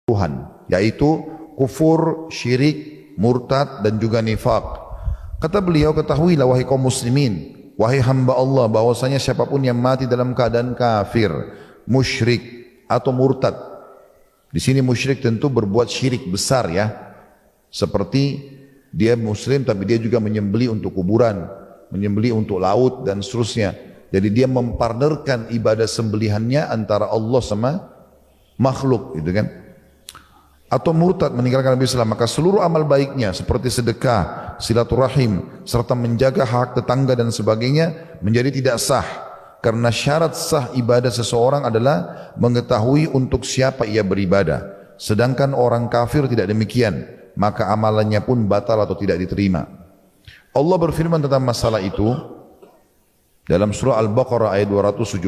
Tuhan, yaitu kufur, syirik, murtad dan juga nifak. Kata beliau, ketahuilah wahai kaum muslimin, wahai hamba Allah, bahwasanya siapapun yang mati dalam keadaan kafir, musyrik atau murtad. Di sini musyrik tentu berbuat syirik besar ya. Seperti dia muslim tapi dia juga menyembelih untuk kuburan, menyembelih untuk laut dan seterusnya. Jadi dia mempartnerkan ibadah sembelihannya antara Allah sama makhluk, gitu kan. Atau murtad meninggalkan Nabi Islam, maka seluruh amal baiknya seperti sedekah, silaturahim, serta menjaga hak tetangga dan sebagainya menjadi tidak sah. Karena syarat sah ibadah seseorang adalah mengetahui untuk siapa ia beribadah. Sedangkan orang kafir tidak demikian, maka amalannya pun batal atau tidak diterima. Allah berfirman tentang masalah itu dalam surah Al-Baqarah ayat 217.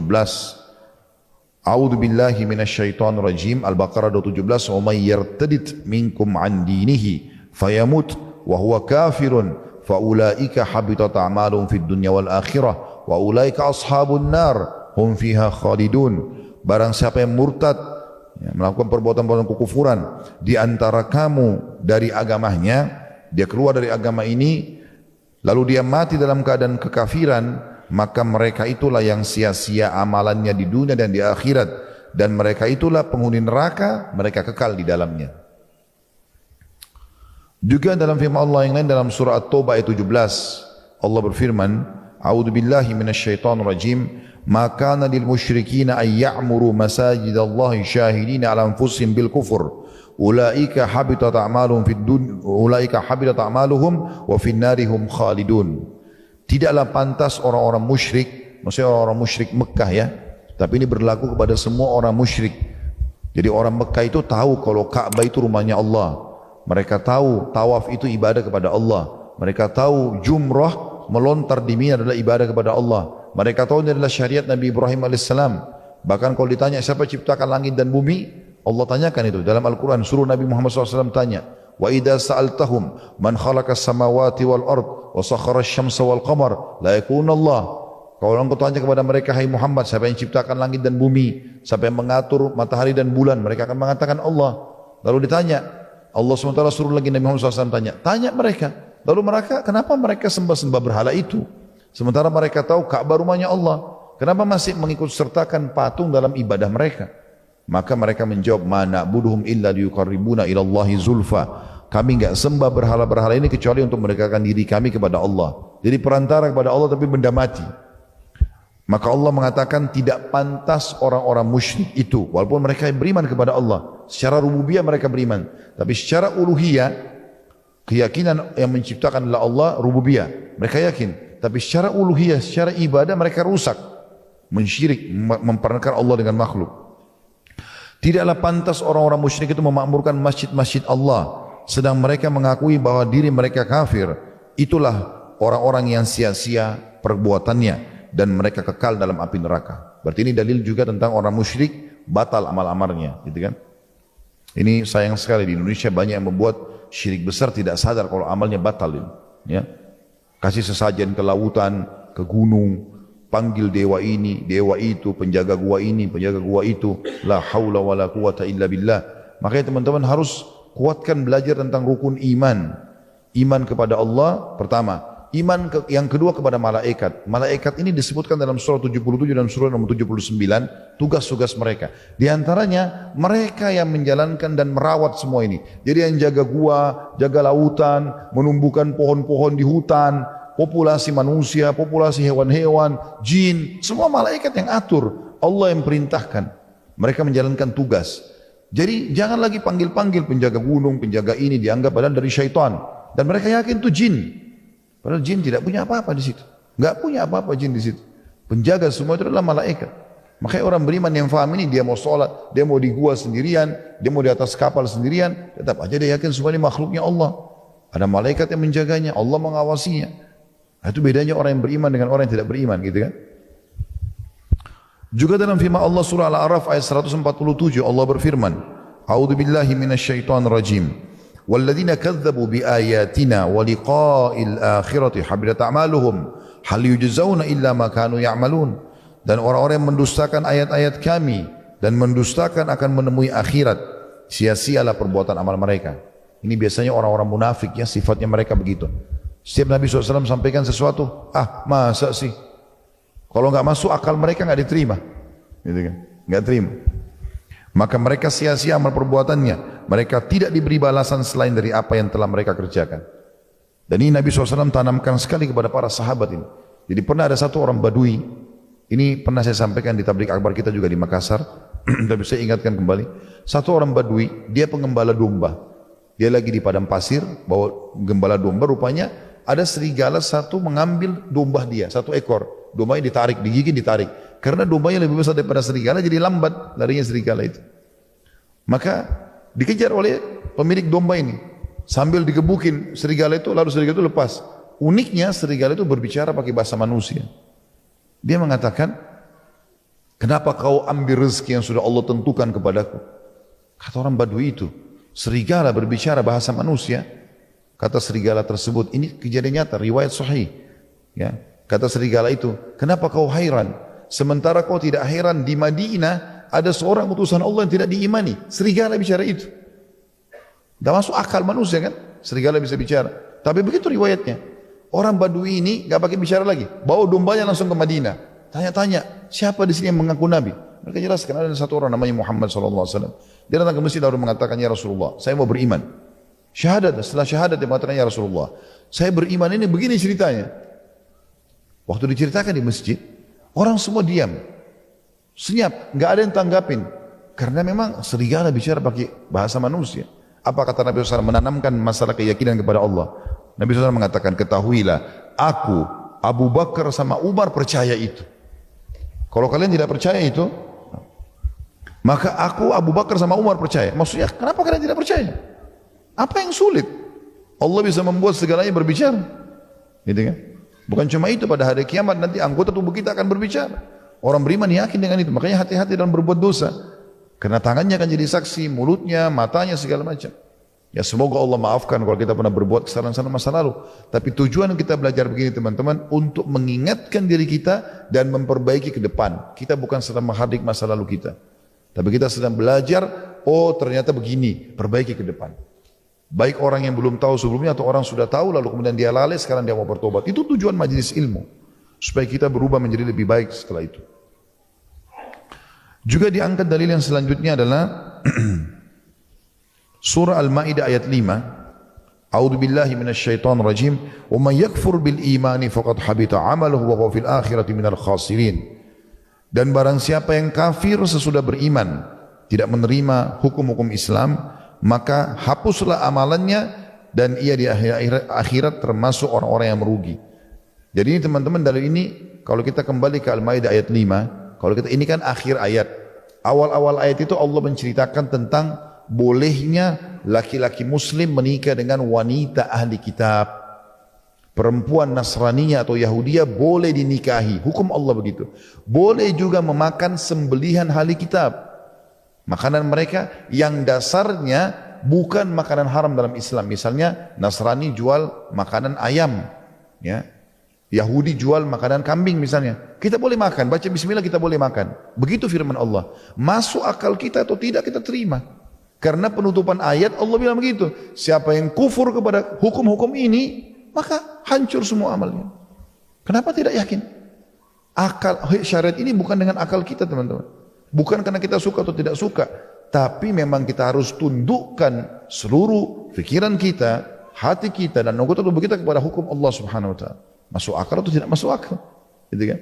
A'udzu billahi minasyaitonir rajim. Al-Baqarah 217. Wa may yartadid minkum an dinihi fayamut wa huwa kafirun fa ulaika habitat a'maluhum fid dunya wal akhirah wa ulaika ashabun nar hum fiha khalidun. Barang siapa yang murtad, ya, melakukan perbuatan-perbuatan kekufuran di antara kamu dari agamanya, dia keluar dari agama ini lalu dia mati dalam keadaan kekafiran, maka mereka itulah yang sia-sia amalannya di dunia dan di akhirat, dan mereka itulah penghuni neraka, mereka kekal di dalamnya. Juga dalam firman Allah yang lain dalam surah At-Taubah ayat 17, Allah berfirman, A'udzu billahi minasyaitonir rajim, ma kana lil musyrikina ay ya'muru masajidallahi syahidina 'ala anfusihim bil kufur. Ulaika habitat a'maluhum fid dunya, ulaika habitat a'maluhum wa fin narihum khalidun. Tidaklah pantas orang-orang musyrik, maksudnya orang-orang musyrik Mekah ya, tapi ini berlaku kepada semua orang musyrik. Jadi orang Mekah itu tahu kalau Ka'bah itu rumahnya Allah. Mereka tahu tawaf itu ibadah kepada Allah. Mereka tahu jumrah melontar di Mina adalah ibadah kepada Allah. Mereka tahu ini adalah syariat Nabi Ibrahim AS. Bahkan kalau ditanya siapa ciptakan langit dan bumi, Allah tanyakan itu dalam Al-Quran. Suruh Nabi Muhammad SAW tanya, wa idza sa'altahum man khalaqas samawati wal ard wa sakhara asy-syamsa wal qamar la yakuna Allah. Kalau engkau tanya kepada mereka, hai Muhammad, siapa yang ciptakan langit dan bumi, siapa yang mengatur matahari dan bulan, mereka akan mengatakan Allah. Lalu ditanya, Allah SWT suruh lagi Nabi Muhammad SAW tanya mereka, lalu mereka, kenapa mereka sembah-sembah berhala itu? Sementara mereka tahu Ka'bah rumahnya Allah, kenapa masih mengikut sertakan patung dalam ibadah mereka? Maka mereka menjawab, ma na'buduhum illa liyuqarribuna ila Allahi zulfa. Kami enggak sembah berhala-berhala ini kecuali untuk mendekatkan diri kami kepada Allah. Jadi perantara kepada Allah tapi benda mati. Maka Allah mengatakan tidak pantas orang-orang musyrik itu, walaupun mereka beriman kepada Allah. Secara rububiyah mereka beriman, tapi secara uluhiyah, keyakinan yang menciptakan adalah Allah, rububiyah. Mereka yakin, tapi secara uluhiyah, secara ibadah mereka rusak, mensyirik, memperanakan Allah dengan makhluk. Tidaklah pantas orang-orang musyrik itu memakmurkan masjid-masjid Allah, sedang mereka mengakui bahwa diri mereka kafir. Itulah orang-orang yang sia-sia perbuatannya dan mereka kekal dalam api neraka. Berarti ini dalil juga tentang orang musyrik batal amal-amalnya, gitu kan? Ini sayang sekali di Indonesia banyak yang membuat syirik besar tidak sadar kalau amalnya batal ini, ya. Kasih sesajen ke lautan, ke gunung, panggil dewa ini, dewa itu, penjaga gua ini, penjaga gua itu. La haula wala quwata illa billah. Makanya teman-teman harus kuatkan belajar tentang rukun iman. Iman kepada Allah pertama, yang kedua kepada malaikat. Malaikat ini disebutkan dalam surah 77 dan surah nomor 79 tugas-tugas mereka. Di antaranya mereka yang menjalankan dan merawat semua ini. Jadi yang jaga gua, jaga lautan, menumbuhkan pohon-pohon di hutan, populasi manusia, populasi hewan-hewan, jin, semua malaikat yang atur. Allah yang perintahkan. Mereka menjalankan tugas. Jadi jangan lagi panggil-panggil penjaga gunung, penjaga ini, dianggap padahal dari syaitan. Dan mereka yakin itu jin. Padahal jin tidak punya apa-apa di situ. Enggak punya apa-apa jin di situ. Penjaga semua itu adalah malaikat. Makanya orang beriman yang faham ini, dia mau sholat, dia mau di gua sendirian, dia mau di atas kapal sendirian, tetap aja dia yakin semua ini makhluknya Allah. Ada malaikat yang menjaganya, Allah mengawasinya. Nah, itu bedanya orang yang beriman dengan orang yang tidak beriman, gitu kan? Juga dalam firman Allah surah Al-A'raf ayat 147 Allah berfirman, A'udzu billahi minasyaitonir rajim. Walladzina kadzdzabu biayatina wa liqa'il akhirati habitat a'maluhum hal yujzauna illa ma kanu ya'malun. Dan orang-orang yang mendustakan ayat-ayat kami dan mendustakan akan menemui akhirat, sia-sialah perbuatan amal mereka. Ini biasanya orang-orang munafik ya, sifatnya mereka begitu. Setiap Nabi SAW sampaikan sesuatu, masa sih? Kalau nggak masuk akal mereka nggak diterima, gitu kan? Nggak terima. Maka mereka sia-sia amal perbuatannya. Mereka tidak diberi balasan selain dari apa yang telah mereka kerjakan. Dan ini Nabi SAW tanamkan sekali kepada para sahabat ini. Jadi pernah ada satu orang Badui, ini pernah saya sampaikan di tablik akbar kita juga di Makassar, tapi saya ingatkan kembali. Satu orang Badui, dia pengembala domba. Dia lagi di padang pasir, bawa gembala domba, rupanya ada serigala satu mengambil domba dia, satu ekor. Dombanya ditarik, digigit ditarik. Karena dombanya lebih besar daripada serigala, jadi lambat larinya serigala itu. Maka dikejar oleh pemilik domba ini. Sambil digebukin serigala itu, lalu serigala itu lepas. Uniknya serigala itu berbicara pakai bahasa manusia. Dia mengatakan, kenapa kau ambil rezeki yang sudah Allah tentukan kepadaku? Kata orang Badui itu, serigala berbicara bahasa manusia. Kata serigala tersebut, ini kejadian nyata, riwayat sahih. Ya, kata serigala itu, kenapa kau heran? Sementara kau tidak heran, di Madinah ada seorang utusan Allah yang tidak diimani. Serigala bicara itu. Tidak masuk akal manusia kan? Serigala bisa bicara. Tapi begitu riwayatnya. Orang Badui ini gak pakai bicara lagi. Bawa dombanya langsung ke Madinah. Tanya-tanya, siapa di sini yang mengaku Nabi? Mereka jelaskan ada satu orang namanya Muhammad SAW. Dia datang ke masjid lalu mengatakan, ya Rasulullah, saya mau beriman. Syahadat, setelah syahadat dia mengatakan, ya Rasulullah, saya beriman ini begini ceritanya. Waktu diceritakan di masjid, orang semua diam. Senyap, gak ada yang tanggapin. Karena memang serigala bicara pakai bahasa manusia. Apa kata Nabi SAW? Menanamkan masalah keyakinan kepada Allah. Nabi SAW mengatakan, ketahuilah, aku, Abu Bakar sama Umar percaya itu. Kalau kalian tidak percaya itu, maka aku, Abu Bakar sama Umar percaya. Maksudnya, kenapa kalian tidak percaya? Apa yang sulit? Allah bisa membuat segalanya berbicara. Gitu kan? Bukan cuma itu, pada hari kiamat nanti anggota tubuh kita akan berbicara. Orang beriman yakin dengan itu. Makanya hati-hati dalam berbuat dosa. Karena tangannya akan jadi saksi, mulutnya, matanya, segala macam. Ya semoga Allah maafkan kalau kita pernah berbuat kesalahan-kesalahan masa lalu. Tapi tujuan kita belajar begini teman-teman, untuk mengingatkan diri kita dan memperbaiki ke depan. Kita bukan sedang menghardik masa lalu kita. Tapi kita sedang belajar, oh ternyata begini, perbaiki ke depan. Baik orang yang belum tahu sebelumnya atau orang sudah tahu lalu kemudian dia lalai, sekarang dia mau bertobat. Itu tujuan majelis ilmu. Supaya kita berubah menjadi lebih baik setelah itu. Juga diangkat dalil yang selanjutnya adalah surah Al-Maidah ayat 5. A'udzu billahi minasyaitonir rajim. Wa may yakfur bil imani faqad habita 'amaluhu wa huwa fil akhirati minal khasirin. Dan barang siapa yang kafir sesudah beriman, tidak menerima hukum-hukum Islam, maka hapuslah amalannya dan ia di akhirat termasuk orang-orang yang merugi. Jadi ini teman-teman, dalil ini kalau kita kembali ke Al-Maidah ayat 5, kalau kita ini kan akhir ayat. Awal-awal ayat itu Allah menceritakan tentang bolehnya laki-laki muslim menikah dengan wanita ahli kitab. Perempuan Nasraniya atau Yahudiyah boleh dinikahi. Hukum Allah begitu. Boleh juga memakan sembelihan ahli kitab. Makanan mereka yang dasarnya bukan makanan haram dalam Islam. Misalnya Nasrani jual makanan ayam, ya. Yahudi jual makanan kambing misalnya. Kita boleh makan, baca bismillah kita boleh makan. Begitu firman Allah. Masuk akal kita atau tidak kita terima. Karena penutupan ayat Allah bilang begitu. Siapa yang kufur kepada hukum-hukum ini, maka hancur semua amalnya. Kenapa tidak yakin? Akal syariat ini bukan dengan akal kita teman-teman. Bukan karena kita suka atau tidak suka, tapi memang kita harus tundukkan seluruh pikiran kita, hati kita dan anggota tubuh kita kepada hukum Allah Subhanahu wa taala. Masuk akal atau tidak masuk akal? Gitu kan?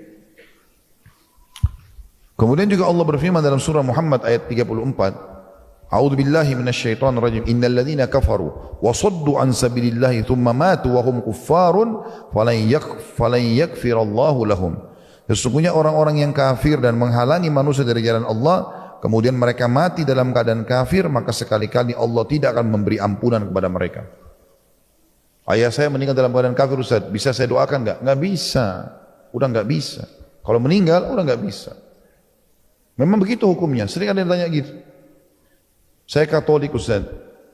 Kemudian juga Allah berfirman dalam surah Muhammad ayat 34, A'udzu billahi minasyaitonir rajim. Innal ladzina kafaru wa saddu an sabilillahi tsumma matu wa hum kuffarun falan yaghfirallahu lahum. Sesungguhnya orang-orang yang kafir dan menghalangi manusia dari jalan Allah, kemudian mereka mati dalam keadaan kafir, maka sekali-kali Allah tidak akan memberi ampunan kepada mereka. Ayah saya meninggal dalam keadaan kafir, Ustaz, bisa saya doakan enggak? Enggak bisa. Udah enggak bisa. Kalau meninggal udah enggak bisa. Memang begitu hukumnya. Sering ada yang tanya gitu. Saya Katolik, Ustaz.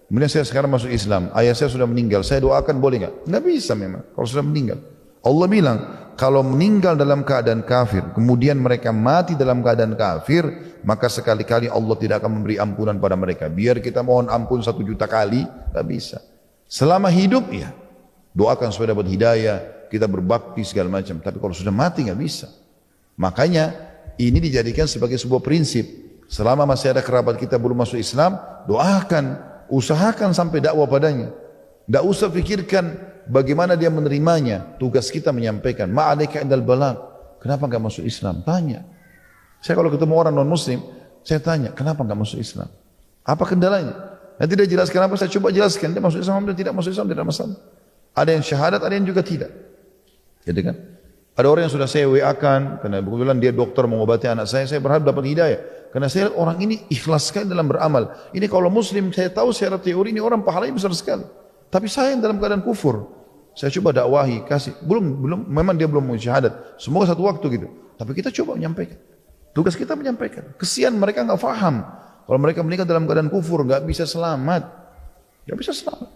Kemudian saya sekarang masuk Islam. Ayah saya sudah meninggal. Saya doakan boleh enggak? Enggak bisa memang kalau sudah meninggal. Allah bilang, kalau meninggal dalam keadaan kafir, kemudian mereka mati dalam keadaan kafir, maka sekali-kali Allah tidak akan memberi ampunan pada mereka. Biar kita mohon ampun 1 juta kali, tak bisa. Selama hidup, ya, doakan supaya dapat hidayah, kita berbakti segala macam. Tapi kalau sudah mati, nggak bisa. Makanya, ini dijadikan sebagai sebuah prinsip. Selama masih ada kerabat kita belum masuk Islam, doakan, usahakan sampai dakwah padanya. Tidak usah pikirkan bagaimana dia menerimanya. Tugas kita menyampaikan. Ma'alaika indal balagh. Kenapa enggak masuk Islam? Tanya. Saya kalau ketemu orang non muslim, saya tanya, kenapa enggak masuk Islam? Apa kendalanya? Nanti dia jelaskan apa, saya coba jelaskan. Dia masuk Islam, dia tidak masuk Islam, tidak masalah. Ada yang syahadat, ada yang juga tidak. Gitu kan? Ada orang yang sudah saya WA-kan, karena kebetulan dia dokter mengobati anak saya berharap dapat hidayah. Karena saya lihat orang ini ikhlas sekali dalam beramal. Ini kalau muslim, saya tahu secara teori ini orang pahalanya besar sekali. Tapi saya yang dalam keadaan kufur. Saya coba dakwahi, kasih. Belum, memang dia belum mau syahadat. Semoga satu waktu gitu. Tapi kita coba menyampaikan. Tugas kita menyampaikan. Kesian mereka enggak faham. Kalau mereka meninggal dalam keadaan kufur, enggak bisa selamat. Enggak bisa selamat.